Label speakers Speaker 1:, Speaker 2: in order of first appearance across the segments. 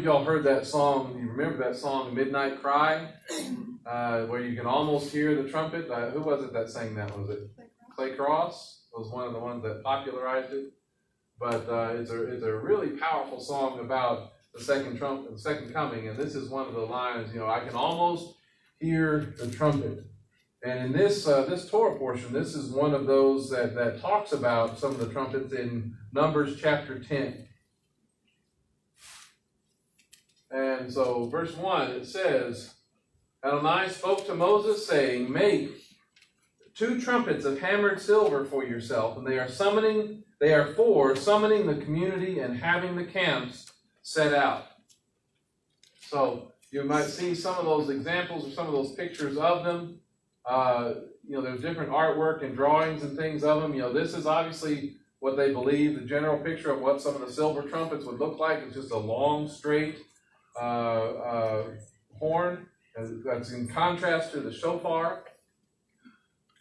Speaker 1: of y'all heard that song? You remember that song, Midnight Cry, where you can almost hear the trumpet? Who was it that sang that? Was it Clay Cross? Was one of the ones that popularized it. But it's a really powerful song about the second trumpet, the second coming. And this is one of the lines. I can almost hear the trumpet. And in this Torah portion, this is one of those that talks about some of the trumpets in Numbers chapter 10. And so verse 1, it says, Adonai spoke to Moses, saying, make 2 trumpets of hammered silver for yourself, and they are for summoning the community and having the camps set out. So you might see some of those examples or some of those pictures of them. There's different artwork and drawings and things of them. This is obviously what they believe. The general picture of what some of the silver trumpets would look like is just a long, straight horn. That's in contrast to the shofar,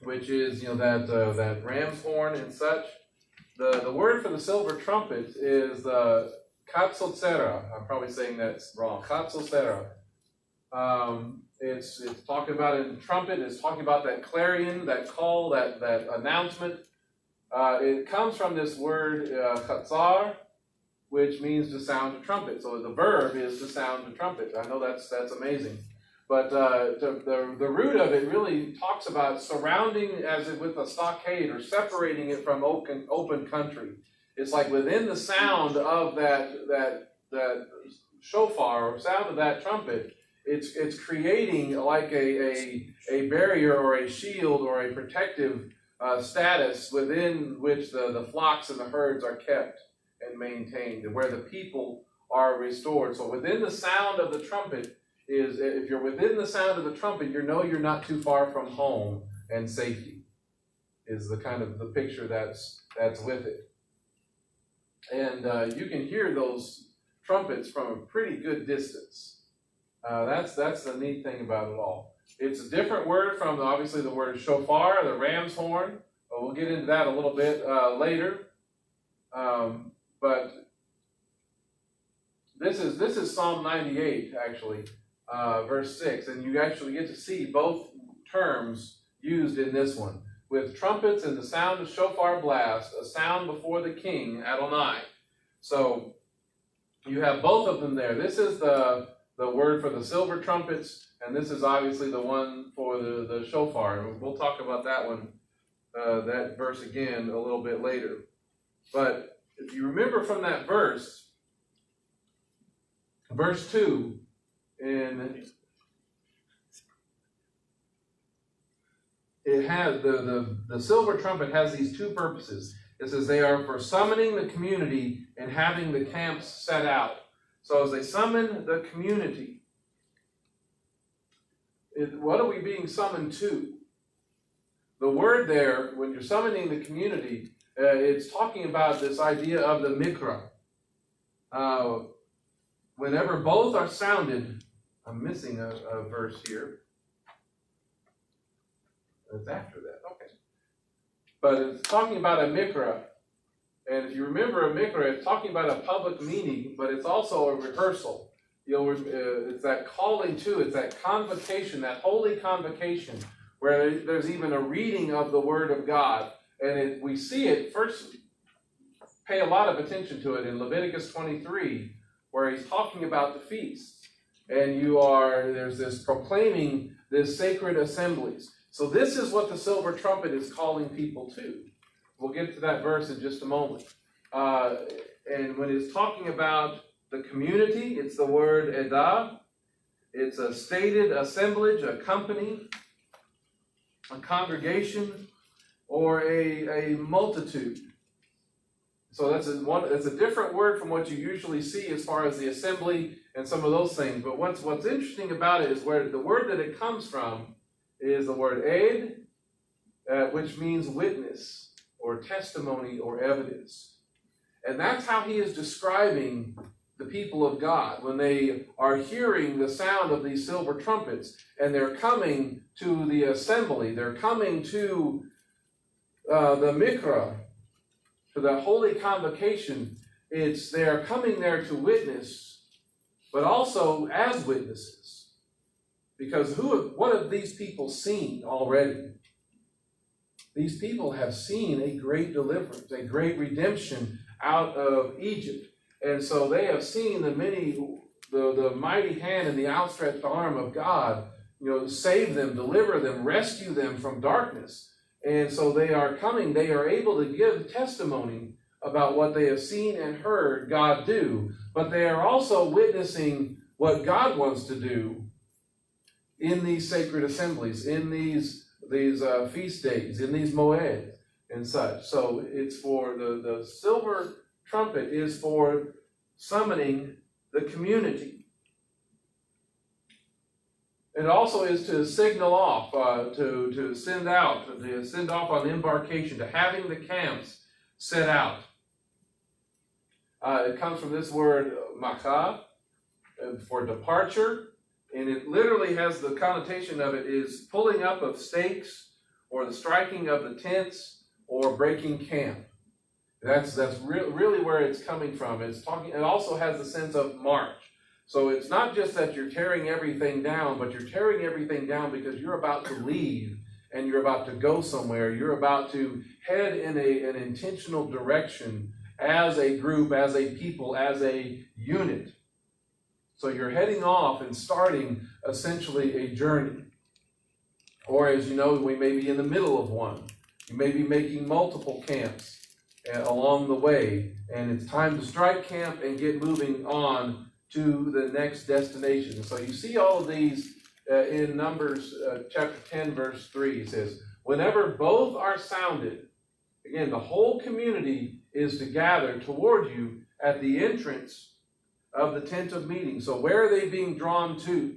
Speaker 1: which is that ram's horn and such. The word for the silver trumpet is the katzotzera. I'm probably saying that's wrong. Katzotzera. It's talking about in trumpet. It's talking about that clarion, that call, that announcement. It comes from this word chatzar, which means to sound a trumpet. So the verb is to sound a trumpet. I know that's amazing. But the root of it really talks about surrounding as if with a stockade or separating it from open country. It's like within the sound of that shofar or sound of that trumpet, it's creating like a barrier or a shield or a protective status within which the flocks and the herds are kept and maintained, and where the people are restored. So within the sound of the trumpet if you're within the sound of the trumpet, you're not too far from home and safety, is the kind of the picture that's with it. And you can hear those trumpets from a pretty good distance. That's the neat thing about it all. It's a different word from obviously the word shofar, the ram's horn. We'll get into that a little bit later. But this is Psalm 98 actually. Verse 6, and you actually get to see both terms used in this one. With trumpets and the sound of shofar blast, a sound before the king, Adonai. So you have both of them there. This is the word for the silver trumpets, and this is obviously the one for the shofar. And we'll talk about that one, that verse again a little bit later. But if you remember from that verse 2, and it has the silver trumpet has these 2 purposes. It says they are for summoning the community and having the camps set out. So as they summon the community, what are we being summoned to? The word there, when you're summoning the community, it's talking about this idea of the mikra. Whenever both are sounded, I'm missing a verse here. It's after that, okay. But it's talking about a mikra. And if you remember a mikra, it's talking about a public meeting, but it's also a rehearsal. It's that calling to, it's that convocation, that holy convocation, where there's even a reading of the Word of God. And we see it, first pay a lot of attention to it in Leviticus 23, where he's talking about the feasts. And there's this proclaiming this sacred assemblies. So this is what the silver trumpet is calling people to. We'll get to that verse in just a moment. And when it's talking about the community, it's the word edah. It's a stated assemblage, a company, a congregation, or a multitude. So that's a different word from what you usually see as far as the assembly and some of those things. But what's interesting about it is where the word that it comes from is the word ed, which means witness or testimony or evidence. And that's how he is describing the people of God when they are hearing the sound of these silver trumpets and they're coming to the assembly. They're coming to the mikra, to the holy convocation. They are coming there to witness but also as witnesses. Because what have these people seen already? These people have seen a great deliverance, a great redemption out of Egypt. And so they have seen the mighty hand and the outstretched arm of God, save them, deliver them, rescue them from darkness. And so they are able to give testimony about what they have seen and heard God do. But they are also witnessing what God wants to do in these sacred assemblies, in these feast days, in these moeds and such. So it's for the silver trumpet is for summoning the community. It also is to signal off, to send off on the embarkation, to having the camps set out. It comes from this word macha, for departure. And it literally has the connotation of it is pulling up of stakes or the striking of the tents or breaking camp. That's really where it's coming from. It also has the sense of march. So it's not just that you're tearing everything down, but you're tearing everything down because you're about to leave and you're about to go somewhere. You're about to head in an intentional direction as a group, as a people, as a unit. So you're heading off and starting essentially a journey. Or as you know, we may be in the middle of one. You may be making multiple camps along the way. And it's time to strike camp and get moving on to the next destination. So you see all of these in Numbers chapter 10, verse 3. It says, whenever both are sounded, again, the whole community is to gather toward you at the entrance of the tent of meeting. So where are they being drawn to?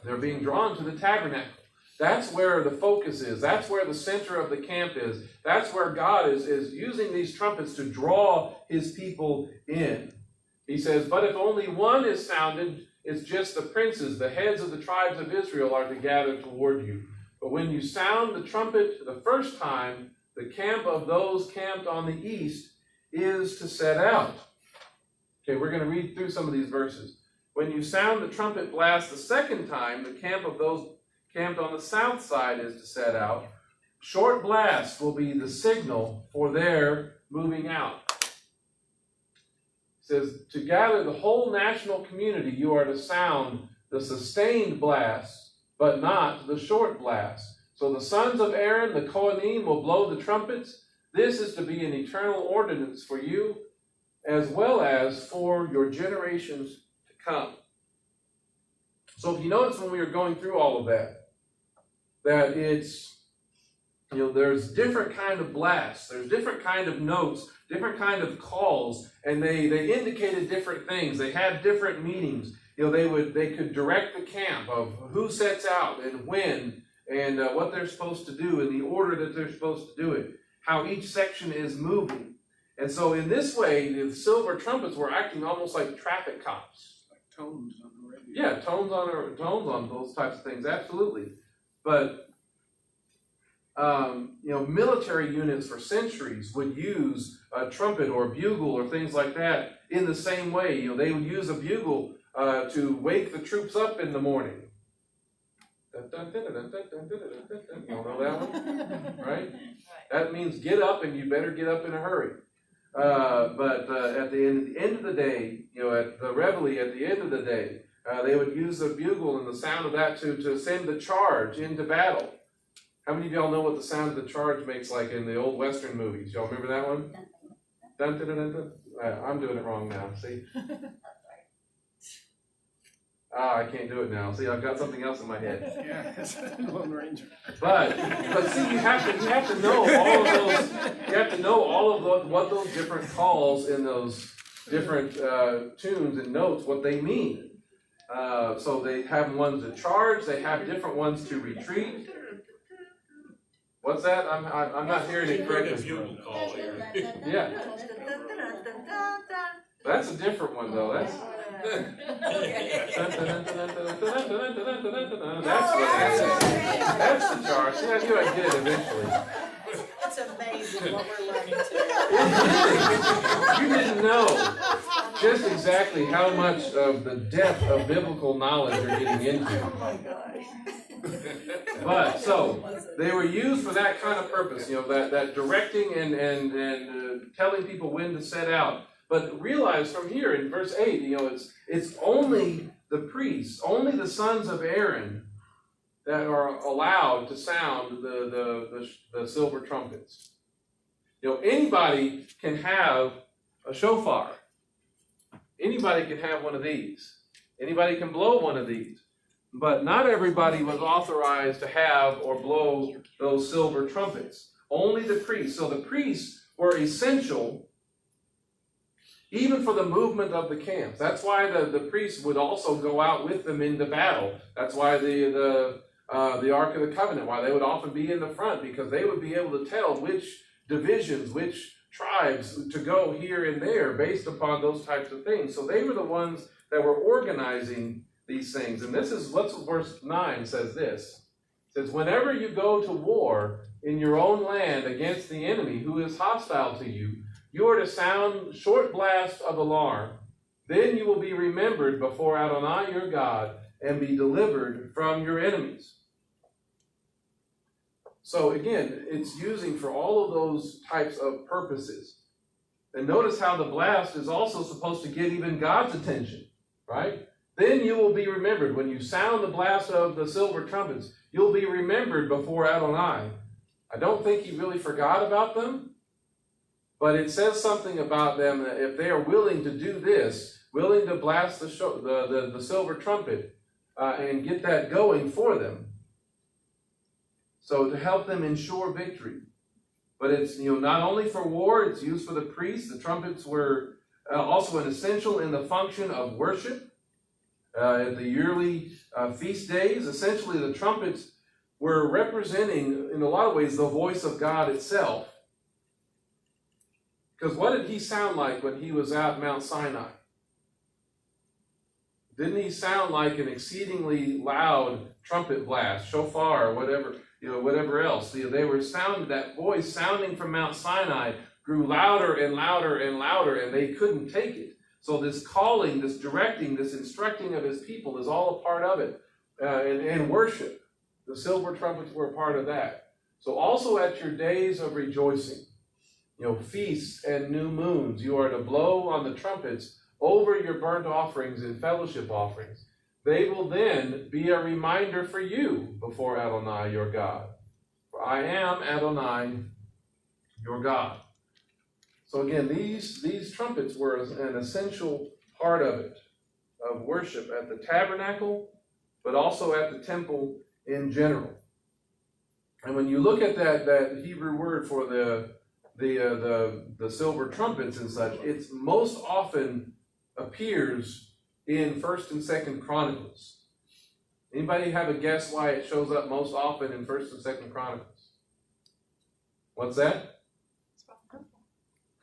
Speaker 1: They're being drawn to the tabernacle. That's where the focus is. That's where the center of the camp is. That's where God is using these trumpets to draw his people in. He says, but if only one is sounded, it's just the princes, the heads of the tribes of Israel are to gather toward you. But when you sound the trumpet the first time, the camp of those camped on the east is to set out. Okay, we're going to read through some of these verses. When you sound the trumpet blast the second time, the camp of those camped on the south side is to set out. Short blasts will be the signal for their moving out. It says, to gather the whole national community, you are to sound the sustained blast, but not the short blast. So the sons of Aaron, the Kohanim, will blow the trumpets. This is to be an eternal ordinance for you, as well as for your generations to come. So if you notice when we were going through all of that it's, there's different kind of blasts, there's different kind of notes, different kind of calls, and they indicated different things. They had different meanings. They could direct the camp of who sets out and when, and what they're supposed to do in the order that they're supposed to do it, how each section is moving. And so in this way, the silver trumpets were acting almost like traffic cops.
Speaker 2: Like tones on the radio.
Speaker 1: Yeah, tones on those types of things, absolutely. But, military units for centuries would use a trumpet or a bugle or things like that in the same way. They would use a bugle to wake the troops up in the morning. You all know that one? Right? That means get up, and you better get up in a hurry. But at the end of the day, at the reveille at the end of the day, they would use the bugle and the sound of that to send the charge into battle. How many of y'all know what the sound of the charge makes like in the old Western movies? Y'all remember that one? Dun, dun, dun, dun, dun. I'm doing it wrong now, see? I can't do it now. See, I've got something else in my head.
Speaker 2: Yeah, it's Lone Ranger.
Speaker 1: But see, you have to know all of those. You have to know all of what those different calls in those different tunes and notes, what they mean. So they have ones to charge. They have different ones to retreat. What's that? I'm not hearing it correctly. Yeah. That's a different one though. That's That's the charge. See, I knew I'd get it eventually.
Speaker 3: It's amazing what we're learning today.
Speaker 1: You didn't know. just exactly how much of the depth of biblical knowledge you're getting into.
Speaker 3: Oh my gosh.
Speaker 1: But so they were used for that kind of purpose, that directing and telling people when to set out. But realize from here in verse 8, it's only the priests, only the sons of Aaron that are allowed to sound the silver trumpets. Anybody can have a shofar. Anybody can have one of these. Anybody can blow one of these. But not everybody was authorized to have or blow those silver trumpets. Only the priests. So the priests were essential even for the movement of the camps. That's why the priests would also go out with them into battle. That's why the Ark of the Covenant, why they would often be in the front, because they would be able to tell which divisions, which tribes to go here and there based upon those types of things. So they were the ones that were organizing these things. And this is what verse 9 says this. It says, whenever you go to war in your own land against the enemy who is hostile to you, you are to sound short blasts of alarm. Then you will be remembered before Adonai your God and be delivered from your enemies. So again, it's using for all of those types of purposes. And notice how the blast is also supposed to get even God's attention, right? Then you will be remembered. When you sound the blast of the silver trumpets, you'll be remembered before Adonai. I don't think he really forgot about them, but it says something about them that if they are willing to do this, willing to blast the silver trumpet and get that going for them, so to help them ensure victory. But it's not only for war, it's used for the priests. The trumpets were also an essential in the function of worship. At the yearly feast days, essentially the trumpets were representing, in a lot of ways, the voice of God itself. Because what did he sound like when he was at Mount Sinai? Didn't he sound like an exceedingly loud trumpet blast, shofar, or whatever else? They were that voice sounding from Mount Sinai grew louder and louder and louder, and they couldn't take it. So this calling, this directing, this instructing of his people is all a part of it. And worship. The silver trumpets were a part of that. So also at your days of rejoicing, feasts and new moons, you are to blow on the trumpets over your burnt offerings and fellowship offerings. They will then be a reminder for you before Adonai your God. For I am Adonai your God. So again, these trumpets were an essential part of it, of worship at the tabernacle, but also at the temple in general. And when you look at that Hebrew word for the silver trumpets and such, it's most often appears in 1st and 2nd Chronicles. Anybody have a guess why it shows up most often in 1st and 2nd Chronicles? What's that?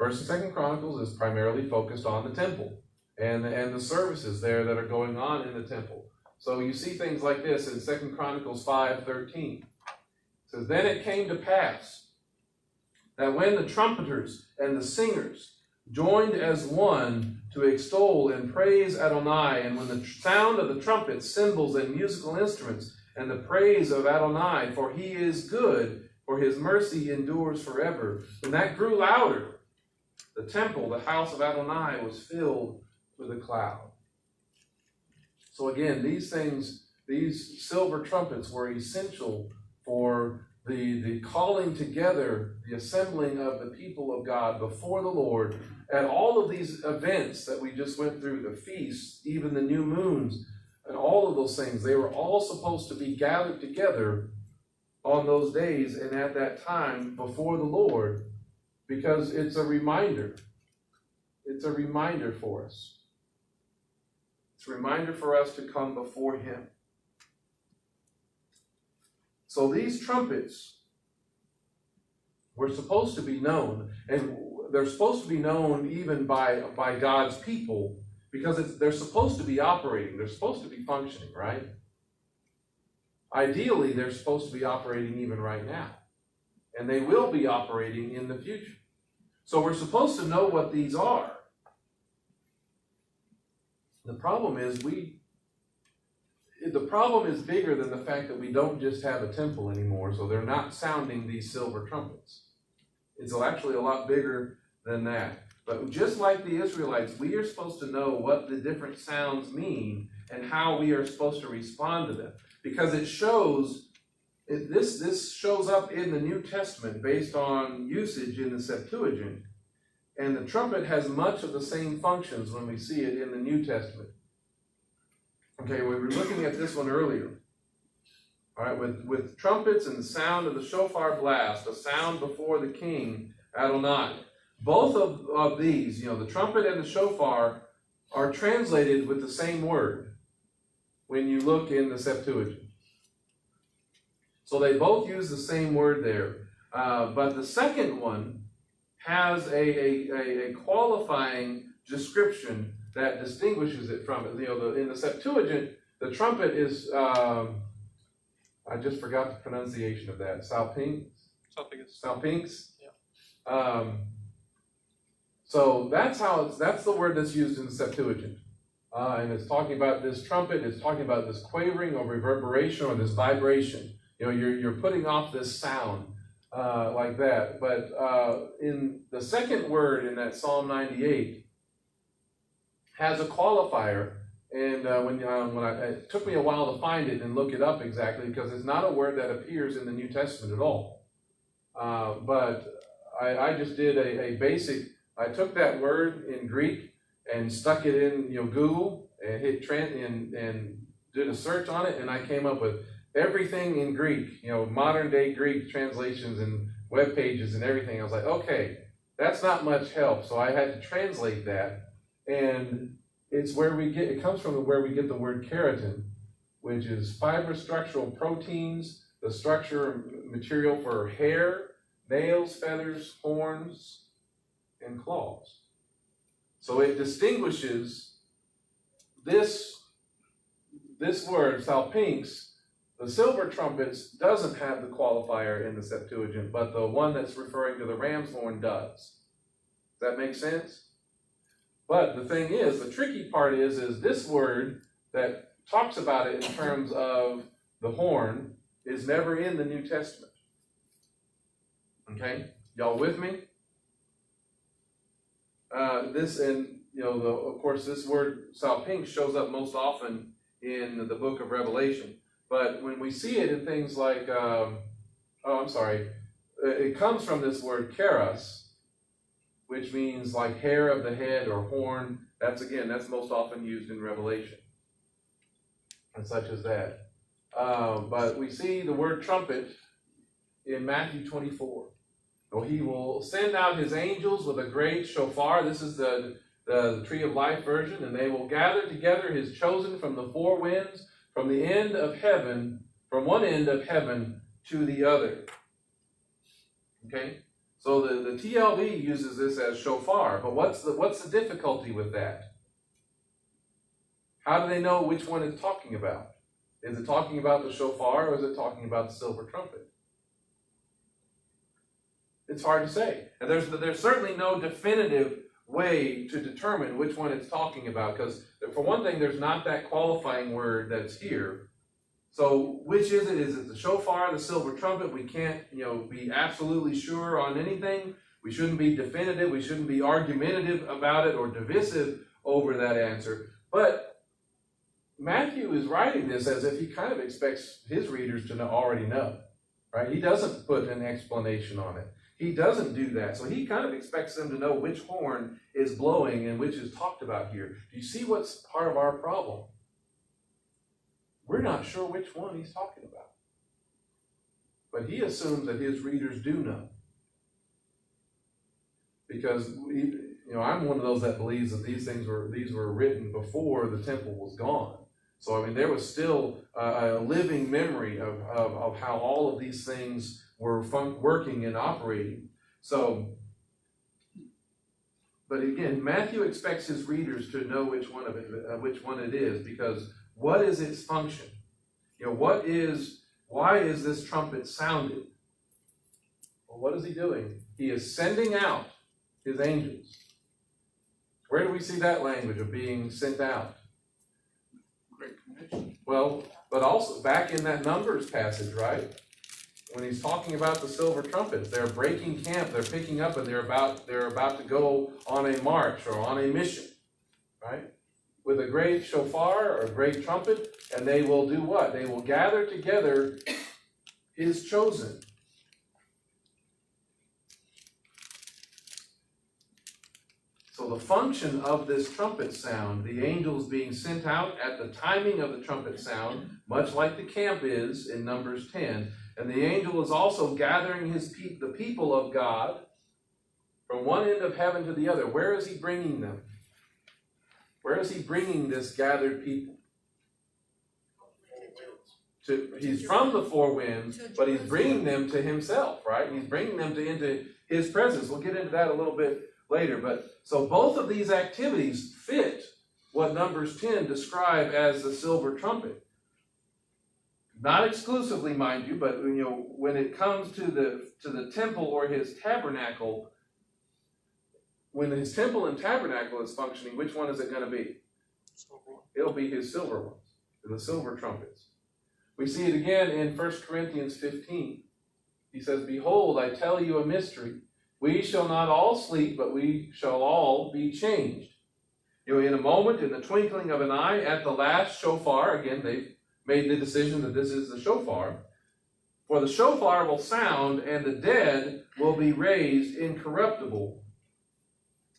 Speaker 1: 1st and 2nd Chronicles is primarily focused on the temple and the services there that are going on in the temple. So you see things like this in 2nd Chronicles 5:13. It says, then it came to pass that when the trumpeters and the singers joined as one to extol and praise Adonai, and when the sound of the trumpets, cymbals, and musical instruments, and the praise of Adonai, for he is good, for his mercy endures forever, when that grew louder, the temple, the house of Adonai, was filled with a cloud. So again, these silver trumpets were essential for the calling together, the assembling of the people of God before the Lord at all of these events that we just went through, the feasts, even the new moons, and all of those things. They were all supposed to be gathered together on those days and at that time before the Lord, because it's a reminder. It's a reminder for us. It's a reminder for us to come before him. So these trumpets were supposed to be known, and they're supposed to be known even by God's people, because they're supposed to be operating. They're supposed to be functioning, right? Ideally, they're supposed to be operating even right now. And they will be operating in the future. So we're supposed to know what these are. The problem is the problem is bigger than the fact that we don't just have a temple anymore, so they're not sounding these silver trumpets. It's actually a lot bigger than that. But just like the Israelites, we are supposed to know what the different sounds mean and how we are supposed to respond to them. Because it shows, this shows up in the New Testament based on usage in the Septuagint. And the trumpet has much of the same functions when we see it in the New Testament. Okay, we were looking at this one earlier. All right, with trumpets and the sound of the shofar blast, the sound before the king, Adonai. Both of these, the trumpet and the shofar, are translated with the same word when you look in the Septuagint. So they both use the same word there. But the second one has a qualifying description that distinguishes it from it. In the Septuagint, the trumpet is, I just forgot the pronunciation of that, salpinx? Salpinx? Yeah. So that's the word that's used in the Septuagint. And it's talking about this trumpet, it's talking about this quavering or reverberation or this vibration. You're putting off this sound like that. But in the second word in that Psalm 98 has a qualifier. And it took me a while to find it and look it up exactly, because it's not a word that appears in the New Testament at all. But I just did a basic. I took that word in Greek and stuck it in Google and hit and did a search on it, and I came up with everything in Greek, modern day Greek translations and web pages and everything. I was like, okay, that's not much help, so I had to translate that, and it comes from where we get the word keratin, which is fibrous structural proteins, the structure material for hair, nails, feathers, horns, and claws. So it distinguishes this word, salpinx. The silver trumpets doesn't have the qualifier in the Septuagint, but the one that's referring to the ram's horn does. Does that make sense? But the thing is, the tricky part is this word that talks about it in terms of the horn is never in the New Testament. Okay? Y'all with me? Of course, this word salpinx shows up most often in the book of Revelation. But when we see it in things like, it comes from this word keras, which means like hair of the head or horn. That's most often used in Revelation, and such as that. But we see the word trumpet in Matthew 24. So he will send out his angels with a great shofar. This is the Tree of Life version. And they will gather together his chosen from the four winds, from the end of heaven, from one end of heaven to the other. Okay? So the TLV uses this as shofar. But what's the difficulty with that? How do they know which one it's talking about? Is it talking about the shofar, or is it talking about the silver trumpet? It's hard to say. And there's certainly no definitive way to determine which one it's talking about, because for one thing, there's not that qualifying word that's here. So which is it? Is it the shofar, the silver trumpet? We can't, be absolutely sure on anything. We shouldn't be definitive. We shouldn't be argumentative about it or divisive over that answer. But Matthew is writing this as if he kind of expects his readers to already know, right? He doesn't put an explanation on it. He doesn't do that. So he kind of expects them to know which horn is blowing and which is talked about here. Do you see what's part of our problem? We're not sure which one he's talking about. But he assumes that his readers do know. Because I'm one of those that believes that these were written before the temple was gone. So there was still a living memory of how all of these things were working and operating. So, but again, Matthew expects his readers to know which one it is, because what is its function? Why is this trumpet sounded? Well, what is he doing? He is sending out his angels. Where do we see that language of being sent out? Well, but also back in that Numbers passage, right? When he's talking about the silver trumpets, they're breaking camp, they're picking up, and they're about to go on a march or on a mission, right? With a great shofar or a great trumpet, and they will do what? They will gather together his chosen. So the function of this trumpet sound, the angels being sent out at the timing of the trumpet sound, much like the camp is in Numbers 10, and the angel is also gathering the people of God from one end of heaven to the other. Where is he bringing them? Where is he bringing this gathered people? He's from the four winds, but he's bringing them to himself, right? He's bringing them into his presence. We'll get into that a little bit later. But so both of these activities fit what Numbers 10 describe as the silver trumpet. Not exclusively, mind you, but when it comes to the temple or his tabernacle, when his temple and tabernacle is functioning, which one is it going to be? It'll be his silver ones, the silver trumpets. We see it again in 1 Corinthians 15. He says, "Behold, I tell you a mystery. We shall not all sleep, but we shall all be changed. In a moment, in the twinkling of an eye, at the last shofar," again, they've made the decision that this is the shofar. "For the shofar will sound, and the dead will be raised incorruptible,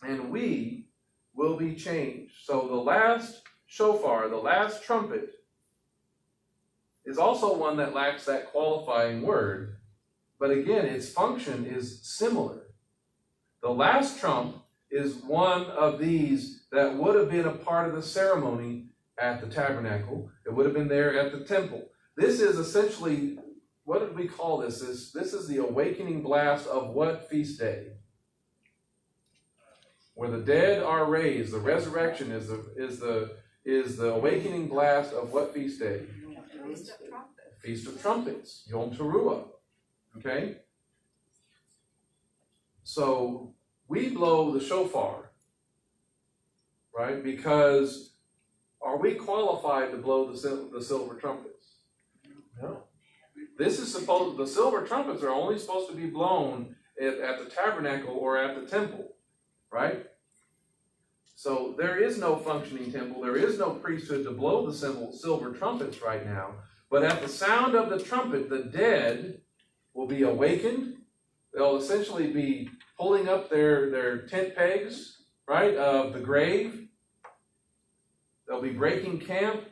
Speaker 1: and we will be changed." So the last shofar, the last trumpet, is also one that lacks that qualifying word. But again, its function is similar. The last trump is one of these that would have been a part of the ceremony at the tabernacle. It would have been there at the temple. This is essentially, what did we call this? This is the awakening blast of what feast day? Where the dead are raised. The resurrection is the awakening blast of what feast day?
Speaker 3: Feast of Trumpets.
Speaker 1: Feast of Trumpets, Yom Teruah. Okay? So we blow the shofar, right? Because are we qualified to blow the silver trumpets? No. The silver trumpets are only supposed to be blown at the tabernacle or at the temple, right? So there is no functioning temple. There is no priesthood to blow the silver trumpets right now. But at the sound of the trumpet, the dead will be awakened. They'll essentially be pulling up their tent pegs, right, of the grave. They'll be breaking camp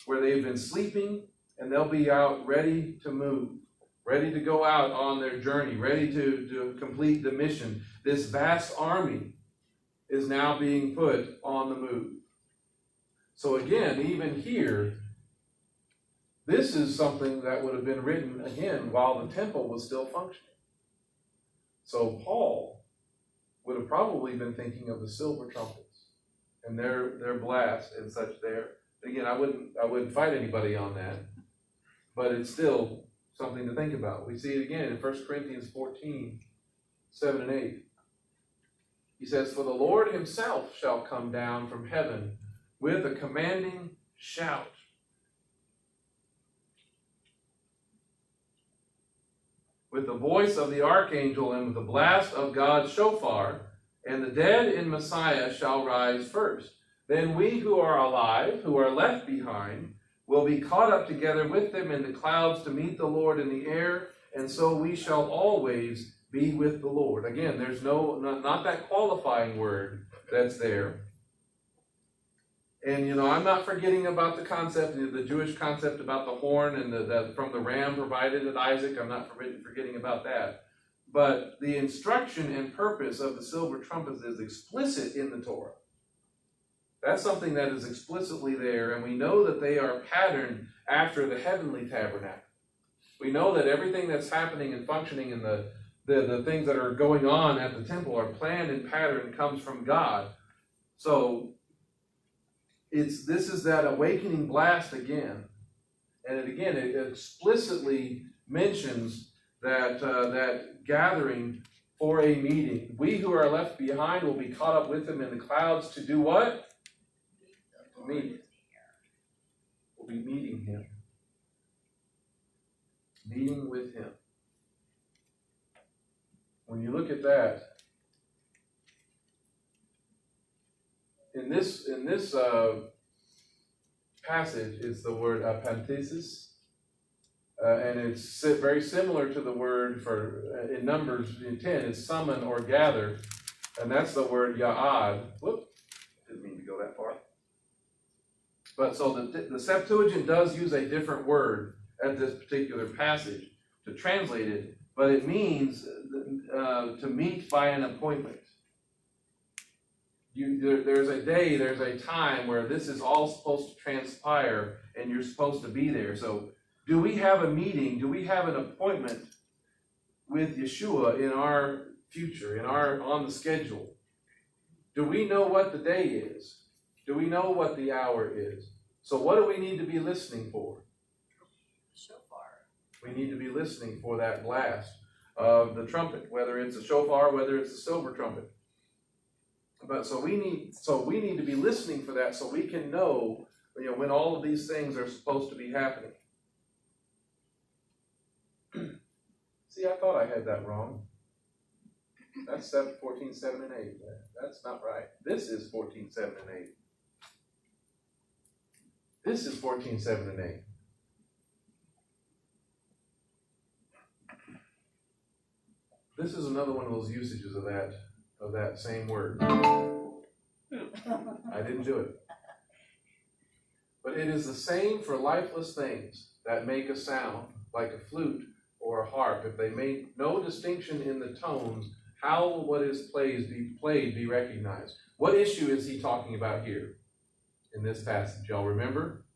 Speaker 1: where they've been sleeping, and they'll be out ready to move, ready to go out on their journey, ready to complete the mission. This vast army is now being put on the move. So again, even here, this is something that would have been written again while the temple was still functioning. So Paul would have probably been thinking of the silver trumpets and their blast and such there. Again, I wouldn't fight anybody on that, but it's still something to think about. We see it again in 1 Corinthians 14, 7 and 8. He says, "For the Lord himself shall come down from heaven with a commanding shout, with the voice of the archangel, and with the blast of God's shofar, and the dead in Messiah shall rise first. Then we who are alive, who are left behind, will be caught up together with them in the clouds to meet the Lord in the air, and so we shall always be with the Lord." Again, there's not that qualifying word that's there. And I'm not forgetting about the concept, the Jewish concept about the horn and from the ram provided at Isaac. I'm not forgetting about that. But the instruction and purpose of the silver trumpets is explicit in the Torah. That's something that is explicitly there, and we know that they are patterned after the heavenly tabernacle. We know that everything that's happening and functioning in the things that are going on at the temple are planned and patterned and comes from God. So this is that awakening blast again. And it explicitly mentions that gathering for a meeting. We who are left behind will be caught up with them in the clouds to do what? To meet. this passage is the word apanthesis, and it's very similar to the word for in Numbers 10 is summon or gather, and that's the word ya'ad. Whoop, didn't mean to go that far. But so the Septuagint does use a different word at this particular passage to translate it, but it means to meet by an appointment. There's a day, there's a time where this is all supposed to transpire, and you're supposed to be there. So, do we have a meeting? Do we have an appointment with Yeshua in our future, on the schedule? Do we know what the day is? Do we know what the hour is? So what do we need to be listening for?
Speaker 3: Shofar.
Speaker 1: We need to be listening for that blast of the trumpet, whether it's a shofar, whether it's a silver trumpet. But so we need to be listening for that so we can know, when all of these things are supposed to be happening. See, I thought I had that wrong. That's 14, 7, and 8. That's not right. This is 14, 7, and 8. This is 14, 7, and 8. This is another one of those usages of that same word. I didn't do it. But it is the same for lifeless things that make a sound, like a flute or a harp. If they make no distinction in the tones, how will what is played be recognized? What issue is he talking about here in this passage? Y'all remember?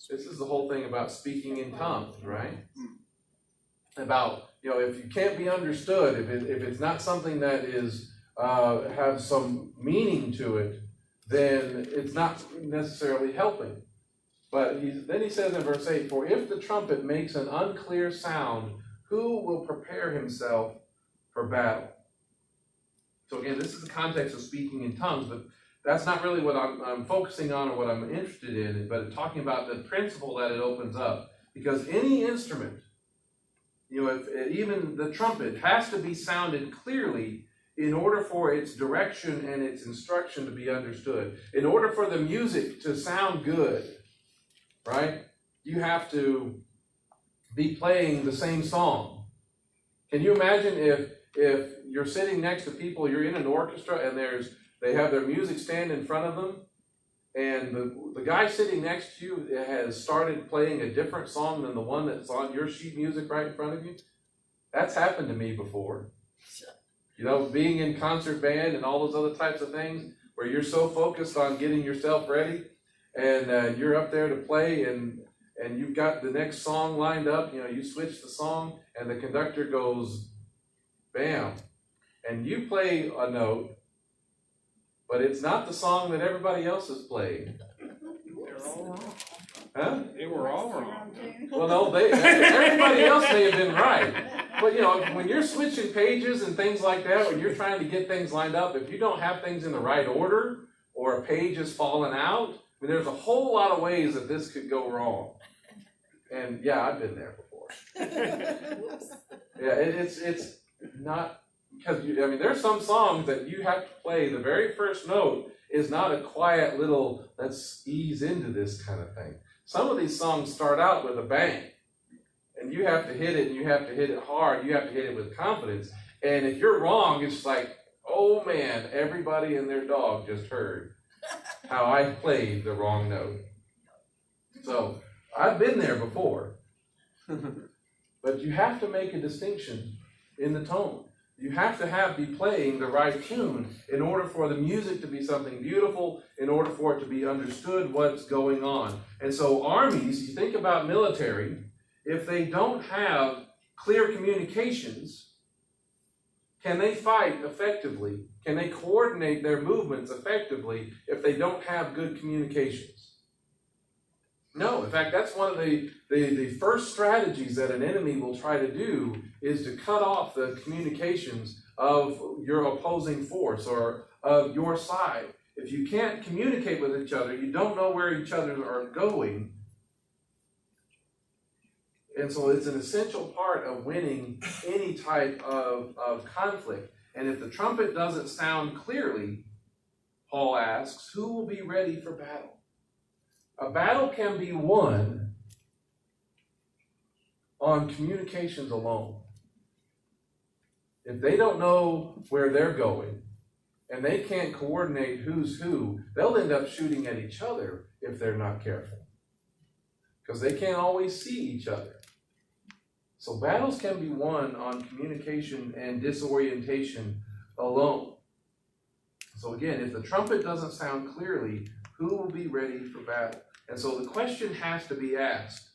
Speaker 1: This is the whole thing about speaking in tongues, right? About, if you can't be understood, if it's not something that is have some meaning to it, then it's not necessarily helping. But then he says in verse 8, "For if the trumpet makes an unclear sound, who will prepare himself for battle?" So again, this is the context of speaking in tongues, but that's not really what I'm focusing on or what I'm interested in, but talking about the principle that it opens up. Because any instrument, if even the trumpet has to be sounded clearly in order for its direction and its instruction to be understood. In order for the music to sound good, right, you have to be playing the same song. Can you imagine if you're sitting next to people, you're in an orchestra, and they have their music stand in front of them, and the guy sitting next to you has started playing a different song than the one that's on your sheet music right in front of you? That's happened to me before. Being in concert band and all those other types of things, where you're so focused on getting yourself ready, and you're up there to play, and you've got the next song lined up, you switch the song, and the conductor goes, bam, and you play a note, but it's not the song that everybody else is playing.
Speaker 2: They're all wrong.
Speaker 1: Huh?
Speaker 2: They were all wrong.
Speaker 1: Well, no, everybody else may have been right. But, when you're switching pages and things like that, when you're trying to get things lined up, if you don't have things in the right order, or a page has fallen out, there's a whole lot of ways that this could go wrong. And, yeah, I've been there before. Yeah, it's not, because, there's some songs that you have to play. The very first note is not a quiet little, let's ease into this kind of thing. Some of these songs start out with a bang. And you have to hit it, and you have to hit it hard. You have to hit it with confidence. And if you're wrong, it's like, oh man, everybody and their dog just heard how I played the wrong note. So I've been there before. But you have to make a distinction in the tone. You have to be playing the right tune in order for the music to be something beautiful, in order for it to be understood what's going on. And so armies, you think about military, if they don't have clear communications, can they fight effectively? Can they coordinate their movements effectively if they don't have good communications? No. In fact, that's one of the first strategies that an enemy will try to do, is to cut off the communications of your opposing force or of your side. If you can't communicate with each other, you don't know where each other are going. And so it's an essential part of winning any type of conflict. And if the trumpet doesn't sound clearly, Paul asks, who will be ready for battle? A battle can be won on communications alone. If they don't know where they're going and they can't coordinate who's who, they'll end up shooting at each other if they're not careful, because they can't always see each other. So battles can be won on communication and disorientation alone. So again, if the trumpet doesn't sound clearly, who will be ready for battle? And so the question has to be asked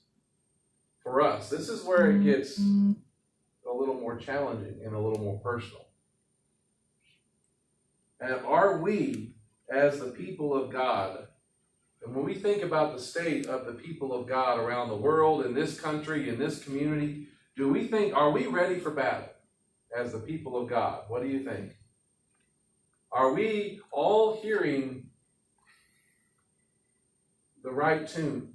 Speaker 1: for us. This is where it gets a little more challenging and a little more personal. And are we, as the people of God, and when we think about the state of the people of God around the world, in this country, in this community, are we ready for battle as the people of God? What do you think? Are we all hearing the right tune?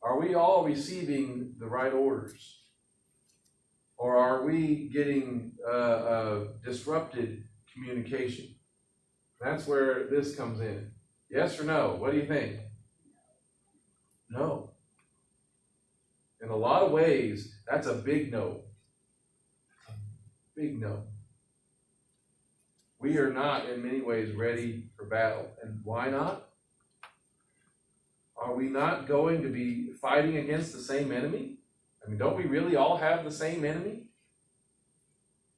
Speaker 1: Are we all receiving the right orders? Or are we getting disrupted communication? That's where this comes in. Yes or no? What do you think? No. In a lot of ways, that's a big no. Big no. We are not, in many ways, ready for battle. And why not? Are we not going to be fighting against the same enemy? I mean, don't we really all have the same enemy?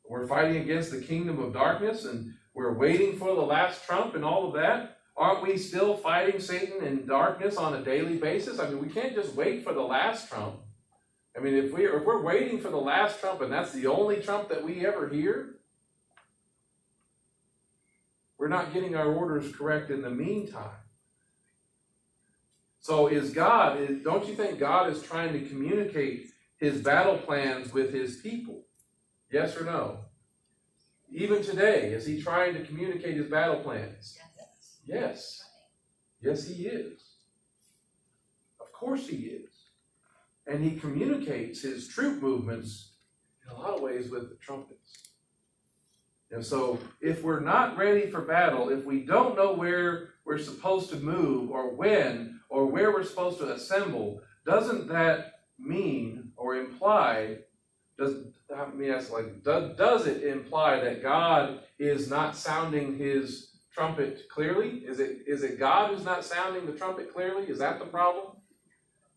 Speaker 1: We're fighting against the kingdom of darkness, and we're waiting for the last trump and all of that. Aren't we still fighting Satan and darkness on a daily basis? I mean, we can't just wait for the last trump. I mean, if we're waiting for the last trump and that's the only trump that we ever hear, we're not getting our orders correct in the meantime. So don't you think God is trying to communicate his battle plans with his people? Yes or no? Even today, is he trying to communicate his battle plans? Yes. Yes, he is. Of course he is. And he communicates his troop movements in a lot of ways with the trumpets. And so if we're not ready for battle, if we don't know where we're supposed to move or when or where we're supposed to assemble, doesn't that mean or imply, does it imply that God is not sounding his trumpet clearly? Is it God who's not sounding the trumpet clearly? Is that the problem?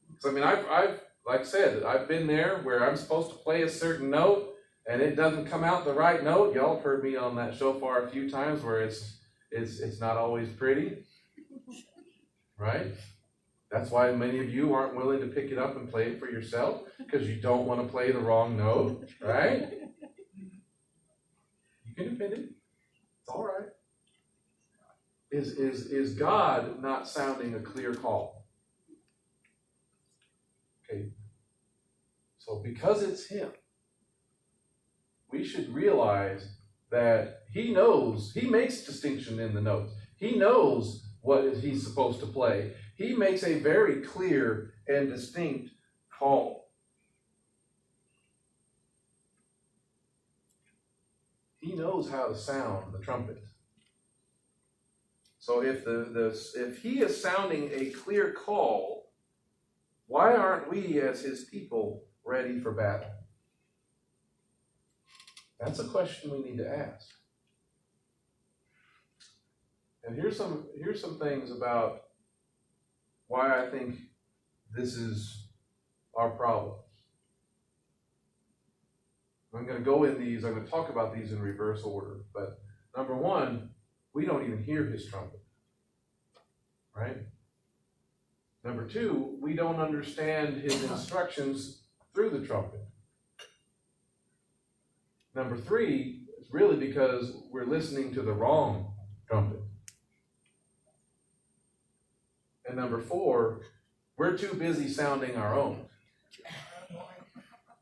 Speaker 1: Because I mean, I've like I said, I've been there where I'm supposed to play a certain note and it doesn't come out the right note. Y'all have heard me on that shofar a few times where it's not always pretty, right? That's why many of you aren't willing to pick it up and play it for yourself, because you don't want to play the wrong note, right? You can admit it. It's all right. Is God not sounding a clear call? Okay. So because it's him, we should realize that he knows, he makes distinction in the notes. He knows what he's supposed to play. He makes a very clear and distinct call. He knows how to sound the trumpet. So if he is sounding a clear call, why aren't we as his people ready for battle? That's a question we need to ask. And here's some things about why I think this is our problem. I'm going to go in these, I'm going to talk about these in reverse order. But number one, we don't even hear his trumpet. Right? Number two, we don't understand his instructions through the trumpet. Number three, it's really because we're listening to the wrong trumpet. And number four, we're too busy sounding our own.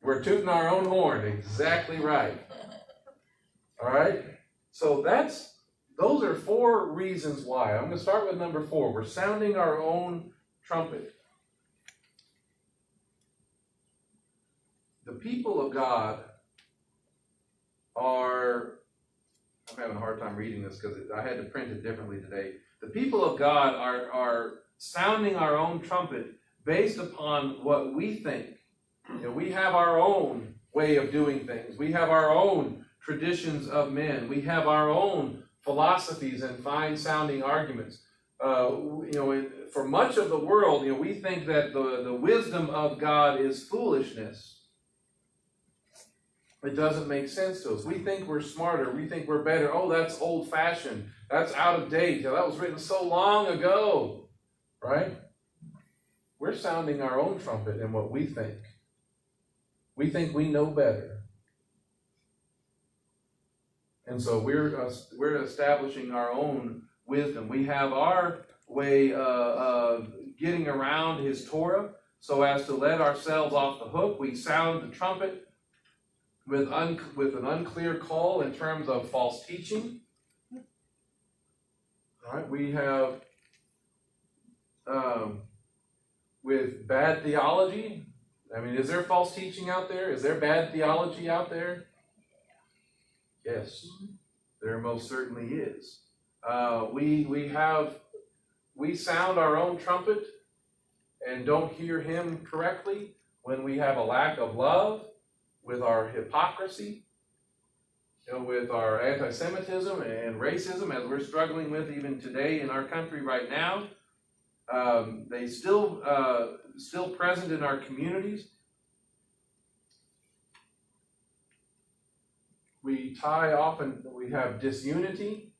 Speaker 1: We're tooting our own horn. Exactly right. All right? So those are four reasons why. I'm going to start with number four. We're sounding our own trumpet. The people of God are I'm having a hard time reading this because I had to print it differently today. The people of God are sounding our own trumpet based upon what we think. We have our own way of doing things. We have our own traditions of men. We have our own philosophies and fine-sounding arguments. For much of the world, we think that the wisdom of God is foolishness. It doesn't make sense to us. We think we're smarter. We think we're better. Oh, that's old-fashioned. That's out of date. That was written so long ago, right? We're sounding our own trumpet in what we think. We think we know better. And so we're establishing our own wisdom. We have our way of getting around his Torah so as to let ourselves off the hook. We sound the trumpet with an unclear call in terms of false teaching. All right, we have with bad theology. I mean, is there false teaching out there? Is there bad theology out there? Yes, there most certainly is. We sound our own trumpet and don't hear him correctly when we have a lack of love, with our hypocrisy, with our anti-Semitism and racism, as we're struggling with even today in our country right now. They still present in our communities. We have disunity,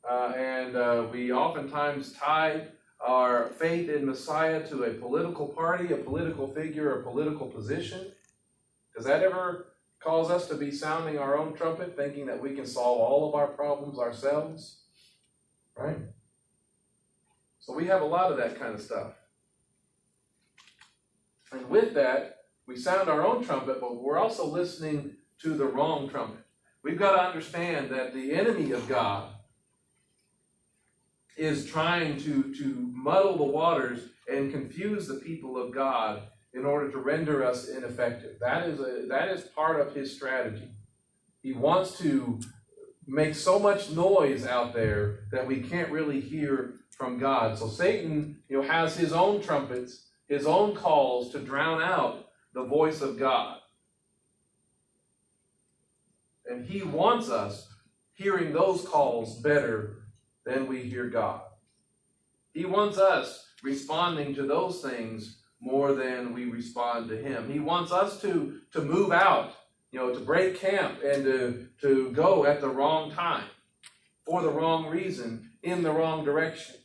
Speaker 1: and we oftentimes tie our faith in Messiah to a political party, a political figure, a political position. Does that ever cause us to be sounding our own trumpet, thinking that we can solve all of our problems ourselves? Right? So we have a lot of that kind of stuff. And with that, we sound our own trumpet, but we're also listening to the wrong trumpet. We've got to understand that the enemy of God is trying to muddle the waters and confuse the people of God in order to render us ineffective. That is part of his strategy. He wants to make so much noise out there that we can't really hear from God. So Satan, has his own trumpets, his own calls to drown out the voice of God. And he wants us hearing those calls better than we hear God. He wants us responding to those things more than we respond to him. He wants us to move out, to break camp and to go at the wrong time, for the wrong reason, in the wrong direction.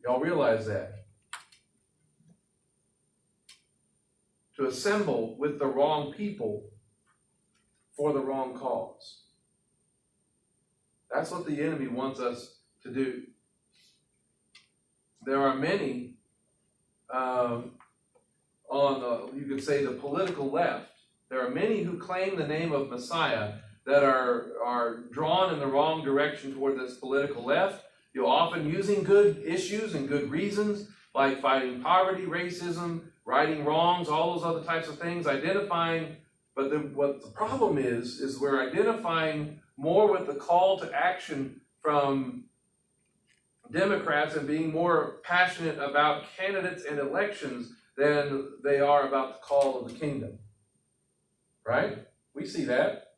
Speaker 1: Y'all realize that? To assemble with the wrong people for the wrong cause. That's what the enemy wants us to do. There are many you could say the political left. There are many who claim the name of Messiah that are drawn in the wrong direction toward this political left. Often using good issues and good reasons, like fighting poverty, racism, righting wrongs, all those other types of things, identifying. But what the problem is we're identifying more with the call to action from Democrats and being more passionate about candidates and elections than they are about the call of the kingdom. Right? We see that.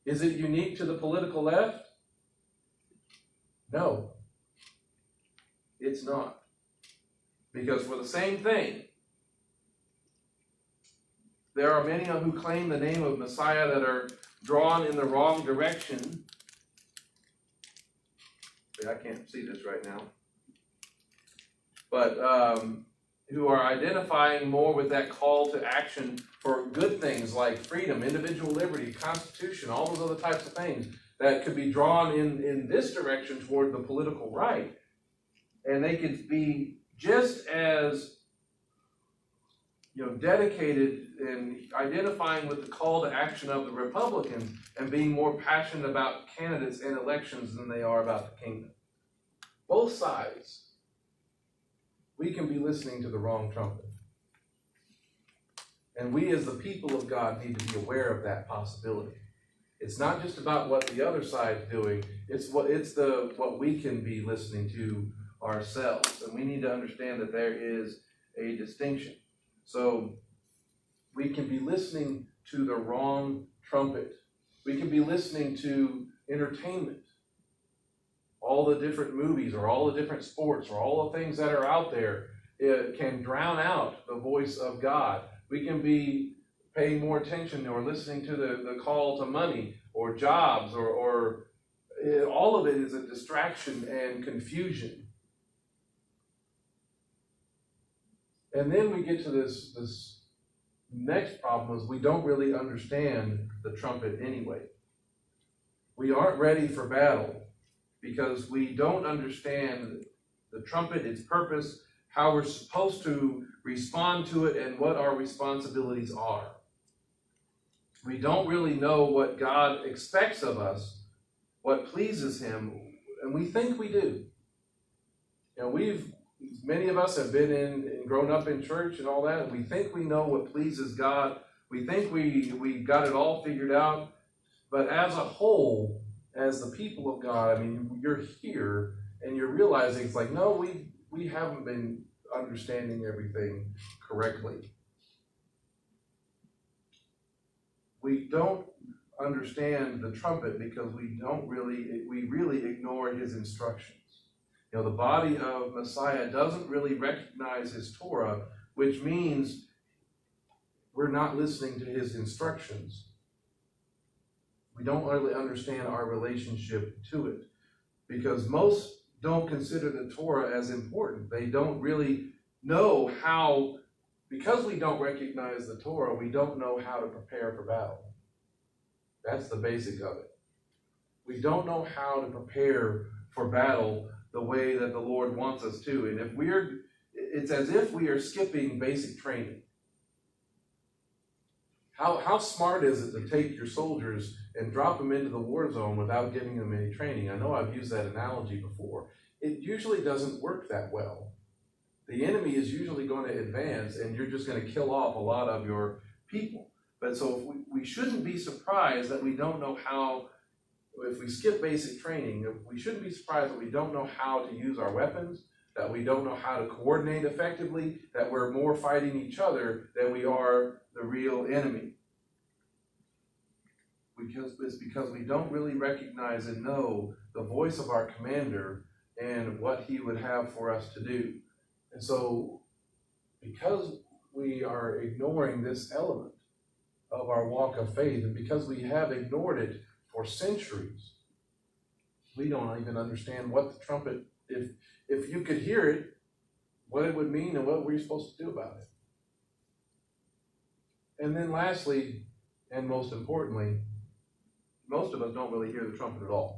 Speaker 1: Is it unique to the political left? No. It's not. Because for the same thing, there are many who claim the name of Messiah that are drawn in the wrong direction. I can't see this right now. But who are identifying more with that call to action for good things like freedom, individual liberty, Constitution, all those other types of things that could be drawn in this direction toward the political right. And they could be just as dedicated in identifying with the call to action of the Republicans and being more passionate about candidates and elections than they are about the kingdom. Both sides. We can be listening to the wrong trumpet. And we as the people of God need to be aware of that possibility. It's not just about what the other side's doing. It's what we can be listening to ourselves. And we need to understand that there is a distinction. So we can be listening to the wrong trumpet. We can be listening to entertainment. All the different movies or all the different sports or all the things that are out there, it can drown out the voice of God. We can be paying more attention or listening to the call to money or jobs or all of it is a distraction and confusion. And then we get to this next problem is we don't really understand the trumpet anyway. We aren't ready for battle because we don't understand the trumpet, its purpose, how we're supposed to respond to it, and what our responsibilities are. We don't really know what God expects of us, what pleases him, and we think we do. You know, many of us have been in grown up in church and all that, and we think we know what pleases God. We think we got it all figured out. But as a whole, as the people of God, I mean, you're here and you're realizing it's like, no, we haven't been understanding everything correctly. We don't understand the trumpet because we really ignore his instructions. You know, the body of Messiah doesn't really recognize his Torah, which means we're not listening to his instructions. We don't really understand our relationship to it because most don't consider the Torah as important. They don't really know how, because we don't recognize the Torah, we don't know how to prepare for battle. That's the basic of it. We don't know how to prepare for battle the way that the Lord wants us to. And it's as if we are skipping basic training. How smart is it to take your soldiers and drop them into the war zone without giving them any training? I know I've used that analogy before. It usually doesn't work that well. The enemy is usually going to advance and you're just going to kill off a lot of your people. But so we shouldn't be surprised that we don't know how, if we skip basic training, we shouldn't be surprised that we don't know how to use our weapons, that we don't know how to coordinate effectively, that we're more fighting each other than we are the real enemy. It's because we don't really recognize and know the voice of our commander and what he would have for us to do. And so, because we are ignoring this element of our walk of faith, and because we have ignored it for centuries, we don't even understand what the trumpet, if you could hear it, what it would mean and what we're supposed to do about it. And then lastly, and most importantly, most of us don't really hear the trumpet at all.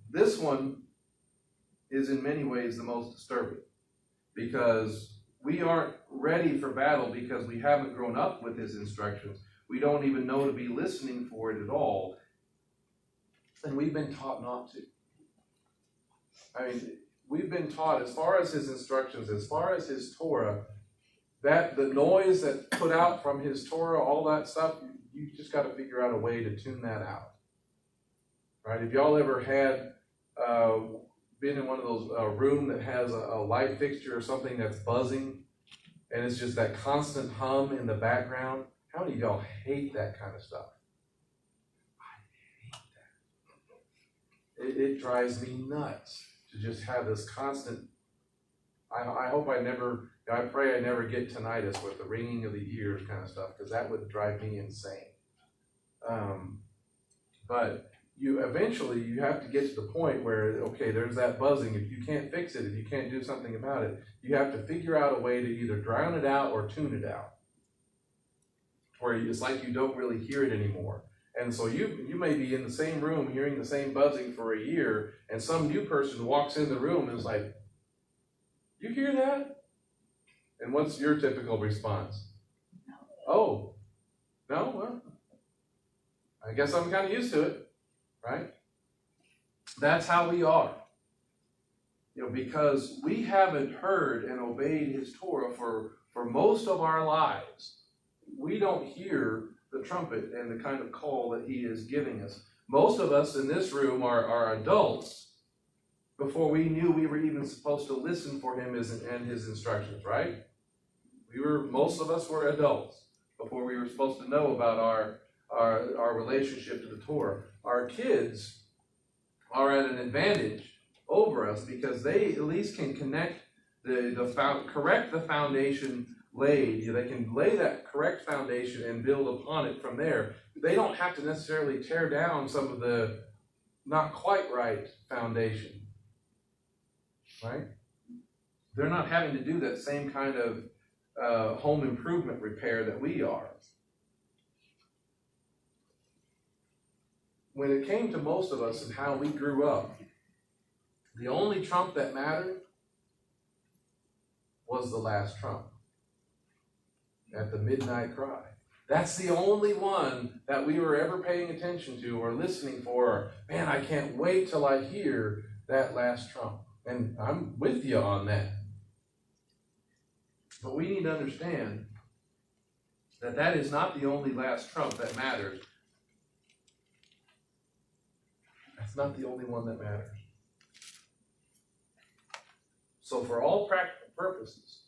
Speaker 1: This one is in many ways the most disturbing because we aren't ready for battle because we haven't grown up with his instructions. We don't even know to be listening for it at all. And we've been taught not to. I mean, we've been taught as far as his instructions, as far as his Torah, that the noise that's put out from his Torah, all that stuff, you just got to figure out a way to tune that out. Right? Have y'all ever had been in one of those room that has a light fixture or something that's buzzing, and it's just that constant hum in the background? How many of y'all hate that kind of stuff? I hate that. It drives me nuts to just have this constant. I hope I pray I never get tinnitus with the ringing of the ears kind of stuff, because that would drive me insane. But you have to get to the point where, okay, there's that buzzing. If you can't fix it, if you can't do something about it, you have to figure out a way to either drown it out or tune it out, where it's like you don't really hear it anymore. And so you may be in the same room hearing the same buzzing for a year, and some new person walks in the room and is like, "You hear that?" And what's your typical response?
Speaker 3: No.
Speaker 1: Oh, no? Well, I guess I'm kind of used to it, right? That's how we are. Because we haven't heard and obeyed his Torah for most of our lives. We don't hear the trumpet and the kind of call that he is giving us. Most of us in this room are adults before we knew we were even supposed to listen for him and his instructions, right? Most of us were adults before we were supposed to know about our relationship to the Torah. Our kids are at an advantage over us because they at least can connect correct the foundation laid. They can lay that correct foundation and build upon it from there. They don't have to necessarily tear down some of the not quite right foundation, right? They're not having to do that same kind of home improvement repair that we are. When it came to most of us and how we grew up, the only trump that mattered was the last trump at the midnight cry. That's the only one that we were ever paying attention to or listening for. Man, I can't wait till I hear that last trump. And I'm with you on that. But we need to understand that that is not the only last trump that matters. That's not the only one that matters. So for all practical purposes,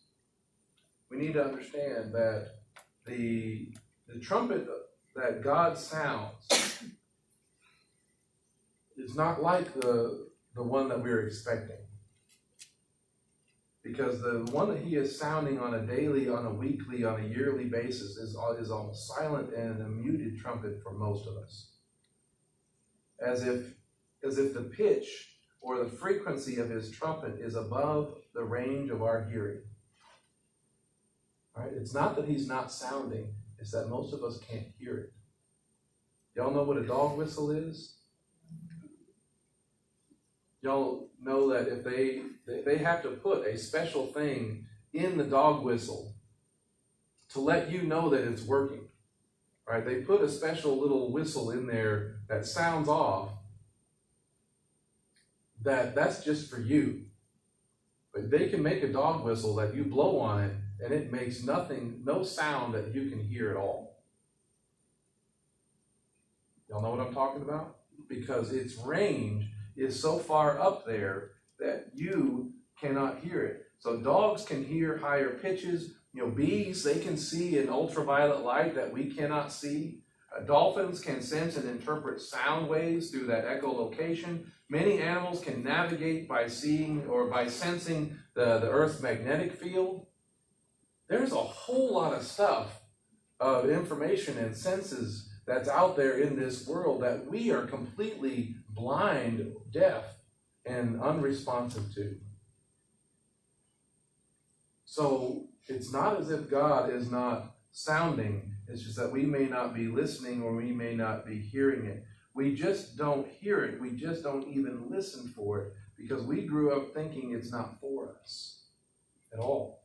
Speaker 1: we need to understand that the trumpet that God sounds is not like the one that we're expecting. Because the one that he is sounding on a daily, on a weekly, on a yearly basis is almost silent and a muted trumpet for most of us. As if the pitch or the frequency of his trumpet is above the range of our hearing. Right? It's not that he's not sounding, it's that most of us can't hear it. Y'all know what a dog whistle is? Y'all know that if they have to put a special thing in the dog whistle to let you know that it's working. Right? They put a special little whistle in there that sounds off. That's just for you. But they can make a dog whistle that you blow on it and it makes no sound that you can hear at all. Y'all know what I'm talking about? Because its range is so far up there that you cannot hear it. So dogs can hear higher pitches. Bees, they can see an ultraviolet light that we cannot see. Dolphins can sense and interpret sound waves through that echolocation. Many animals can navigate by seeing or by sensing the Earth's magnetic field. There's a whole lot of stuff of information and senses that's out there in this world that we are completely blind, deaf, and unresponsive to. So it's not as if God is not sounding. It's just that we may not be listening or we may not be hearing it. We just don't hear it. We just don't even listen for it because we grew up thinking it's not for us at all.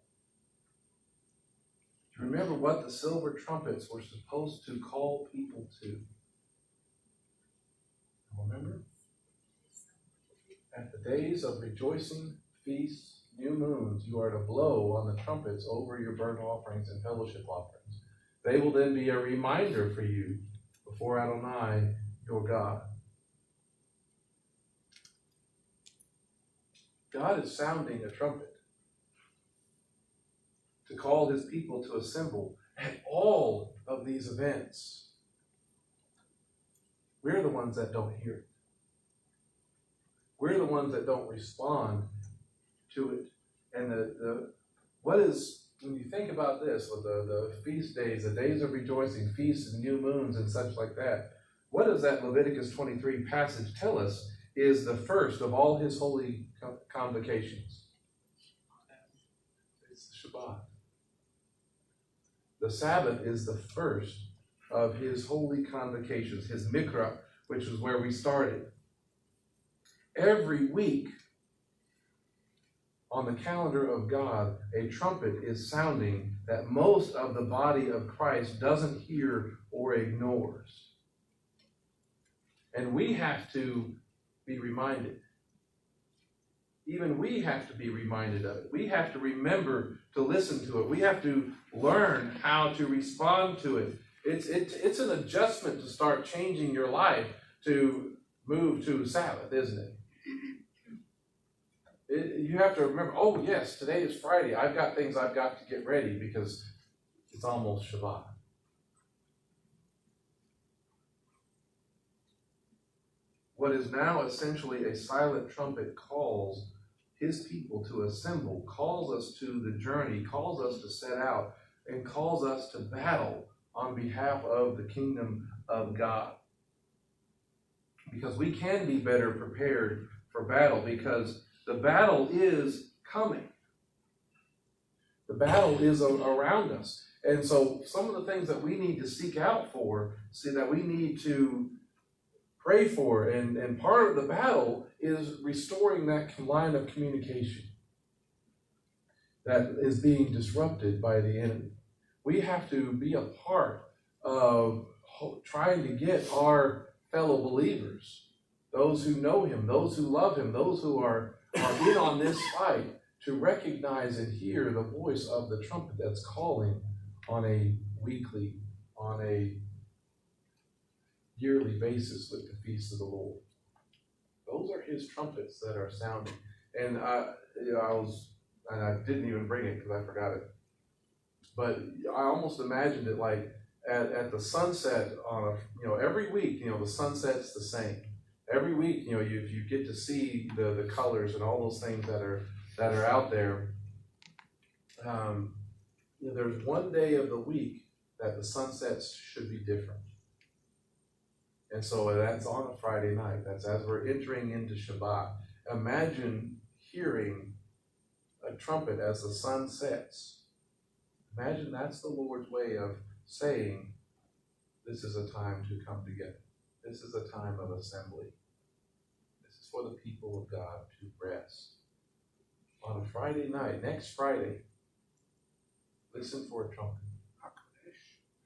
Speaker 1: Do you remember what the silver trumpets were supposed to call people to? Remember? At the days of rejoicing, feasts, new moons, you are to blow on the trumpets over your burnt offerings and fellowship offerings. They will then be a reminder for you before Adonai, your God. God is sounding a trumpet to call his people to assemble at all of these events. We're the ones that don't hear it. We're the ones that don't respond to it. And when you think about this, with the feast days, the days of rejoicing, feasts and new moons and such like that, what does that Leviticus 23 passage tell us is the first of all his holy convocations? It's the Shabbat. The Sabbath is the first of his holy convocations, his mikra, which is where we started. Every week on the calendar of God, a trumpet is sounding that most of the body of Christ doesn't hear or ignores. And we have to be reminded. Even we have to be reminded of it. We have to remember to listen to it. We have to learn how to respond to it. It's an adjustment to start changing your life to move to Sabbath, isn't it? You have to remember, oh yes, today is Friday. I've got things I've got to get ready because it's almost Shabbat. What is now essentially a silent trumpet calls his people to assemble, calls us to the journey, calls us to set out, and calls us to battle on behalf of the kingdom of God. Because we can be better prepared for battle, because the battle is coming. The battle is around us. And so some of the things that we need to seek out for, that we need to pray for, and part of the battle is restoring that line of communication that is being disrupted by the enemy. We have to be a part of trying to get our fellow believers, those who know him, those who love him, those who are in on this fight, to recognize and hear the voice of the trumpet that's calling on a weekly, on a yearly basis with the feast of the Lord. Those are his trumpets that are sounding. And I didn't even bring it because I forgot it. But I almost imagined it like at the sunset on every week, the sunset's the same. Every week, you get to see the colors and all those things that are out there. There's one day of the week that the sunsets should be different. And so that's on a Friday night. That's as we're entering into Shabbat. Imagine hearing a trumpet as the sun sets. Imagine that's the Lord's way of saying, this is a time to come together. This is a time of assembly. This is for the people of God to rest. On a Friday night, next Friday, listen for a trumpet.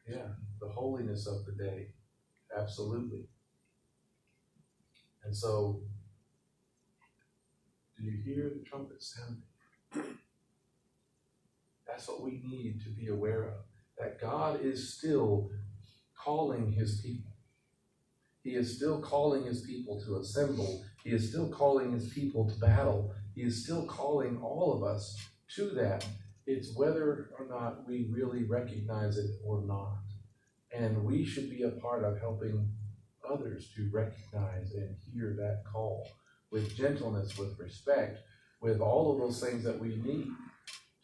Speaker 1: Yeah, the holiness of the day. Absolutely. And so, do you hear the trumpet sounding? That's what we need to be aware of. That God is still calling his people. He is still calling his people to assemble. He is still calling his people to battle. He is still calling all of us to that. It's whether or not we really recognize it or not. And we should be a part of helping others to recognize and hear that call with gentleness, with respect, with all of those things that we need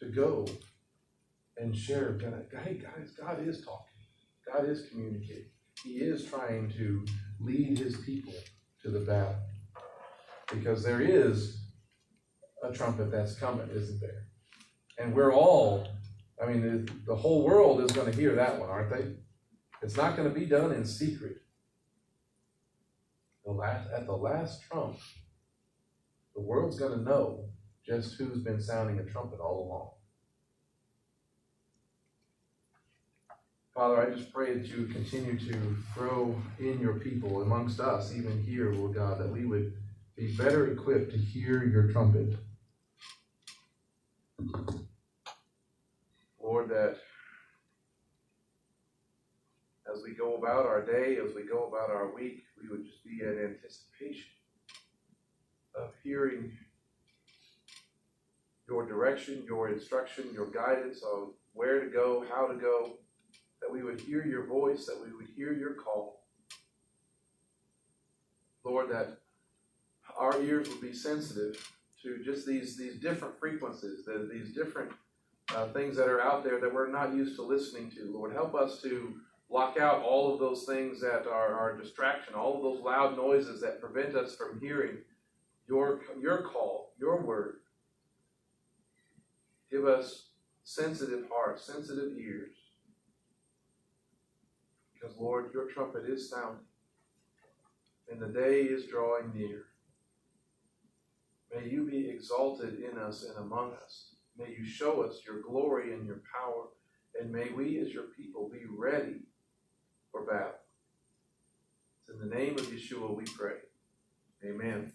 Speaker 1: to go and share. Hey guys, God is talking. God is communicating. He is trying to lead his people to the battle. Because there is a trumpet that's coming, isn't there? And we're all, the whole world is going to hear that one, aren't they? It's not going to be done in secret. At the last trump, the world's going to know just who's been sounding a trumpet all along. Father, I just pray that you would continue to grow in your people, amongst us, even here, Lord God, that we would be better equipped to hear your trumpet. Lord, that as we go about our day, as we go about our week, we would just be in anticipation of hearing your direction, your instruction, your guidance on where to go, how to go, that we would hear your voice, that we would hear your call. Lord, that our ears would be sensitive to just these different frequencies, these different things that are out there that we're not used to listening to. Lord, help us to block out all of those things that are distraction, all of those loud noises that prevent us from hearing your call, your word. Give us sensitive hearts, sensitive ears. Because, Lord, your trumpet is sounding, and the day is drawing near. May you be exalted in us and among us. May you show us your glory and your power, and may we as your people be ready for battle. It's in the name of Yeshua we pray. Amen.